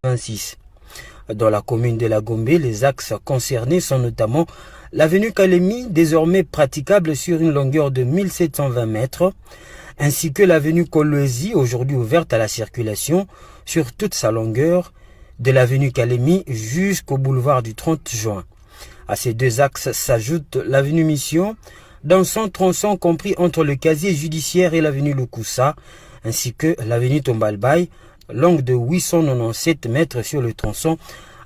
26. Dans la commune de la Gombe, les axes concernés sont notamment l'avenue Kalemi, désormais praticable sur une longueur de 1720 mètres, ainsi que l'avenue Kolwezi, aujourd'hui ouverte à la circulation sur toute sa longueur, de l'avenue Kalemi jusqu'au boulevard du 30 juin. À ces deux axes s'ajoute l'avenue Mission, dans son tronçon compris entre le casier judiciaire et l'avenue Lukusa, ainsi que l'avenue Tombalbaye, longue de 897 mètres sur le tronçon,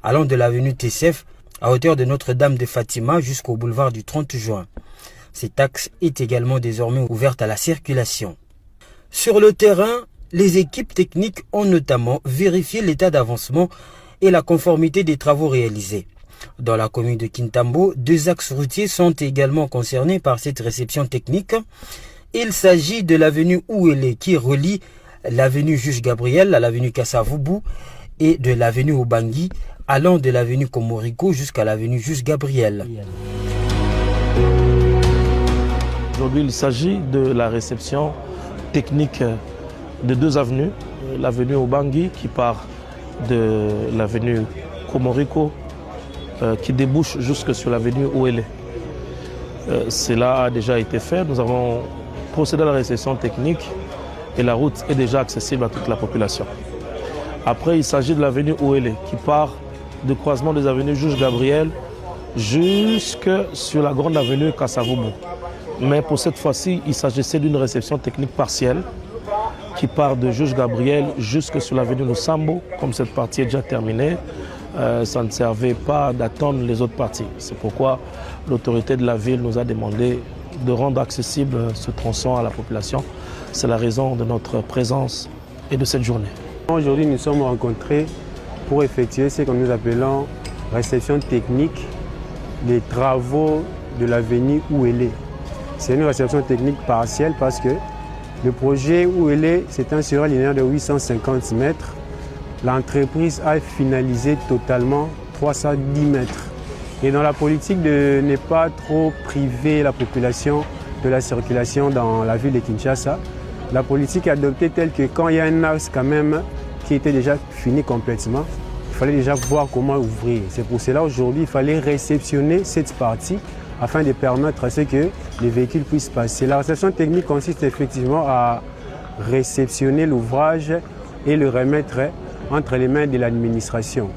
allant de l'avenue Tessef à hauteur de Notre-Dame de Fatima jusqu'au boulevard du 30 juin. Cet axe est également désormais ouverte à la circulation. Sur le terrain, les équipes techniques ont notamment vérifié l'état d'avancement et la conformité des travaux réalisés. Dans la commune de Kintambo, deux axes routiers sont également concernés par cette réception technique. Il s'agit de l'avenue Ouélé qui relie l'avenue Juge Gabriel à l'avenue Kassavubu et de l'avenue Obangi allant de l'avenue Komoriko jusqu'à l'avenue Juge Gabriel. Aujourd'hui, il s'agit de la réception technique de deux avenues. L'avenue Obangi qui part de l'avenue Komoriko qui débouche jusque sur l'avenue Ouélé. Cela a déjà été fait. Nous avons procédé à la réception technique et la route est déjà accessible à toute la population. Après, il s'agit de l'avenue Ouélé qui part du croisement des avenues Juge Gabriel jusque sur la grande avenue Kassavubu. Mais pour cette fois-ci, il s'agissait d'une réception technique partielle qui part de Juge Gabriel jusque sur l'avenue Lusambo. Comme cette partie est déjà terminée, ça ne servait pas d'attendre les autres parties. C'est pourquoi l'autorité de la ville nous a demandé de rendre accessible ce tronçon à la population. C'est la raison de notre présence et de cette journée. Aujourd'hui, nous sommes rencontrés pour effectuer ce que nous appelons réception technique des travaux de l'avenue Ouélé. C'est une réception technique partielle parce que le projet Ouélé s'étend sur un linéaire de 850 mètres. L'entreprise a finalisé totalement 310 mètres. Et dans la politique de ne pas trop priver la population de la circulation dans la ville de Kinshasa, la politique est adoptée telle que quand il y a un axe quand même qui était déjà fini complètement, il fallait déjà voir comment ouvrir. C'est pour cela aujourd'hui il fallait réceptionner cette partie afin de permettre à ce que les véhicules puissent passer. La réception technique consiste effectivement à réceptionner l'ouvrage et le remettre entre les mains de l'administration.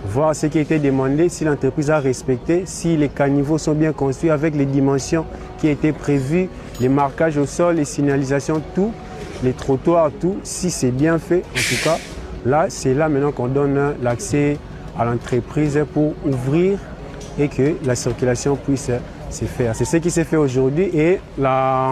Voir ce qui a été demandé, si l'entreprise a respecté, si les caniveaux sont bien construits avec les dimensions qui étaient prévues, les marquages au sol, les signalisations, tout, les trottoirs, tout, si c'est bien fait, en tout cas, là, c'est là maintenant qu'on donne l'accès à l'entreprise pour ouvrir et que la circulation puisse se faire. C'est ce qui s'est fait aujourd'hui et là,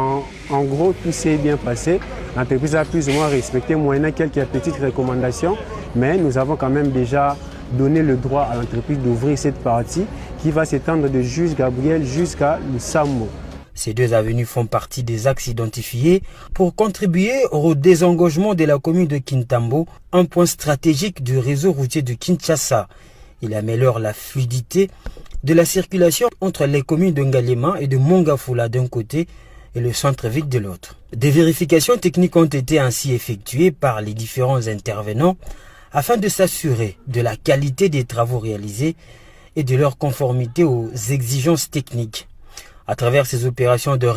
en gros, tout s'est bien passé. L'entreprise a plus ou moins respecté, moyennant quelques petites recommandations, mais nous avons quand même déjà donné le droit à l'entreprise d'ouvrir cette partie qui va s'étendre de Juge Gabriel jusqu'à Lusambo. Ces deux avenues font partie des axes identifiés pour contribuer au désengorgement de la commune de Kintambo, un point stratégique du réseau routier de Kinshasa. Il améliore la fluidité de la circulation entre les communes de Ngalema et de Mongafula d'un côté et le centre-ville de l'autre. Des vérifications techniques ont été ainsi effectuées par les différents intervenants afin de s'assurer de la qualité des travaux réalisés et de leur conformité aux exigences techniques. À travers ces opérations de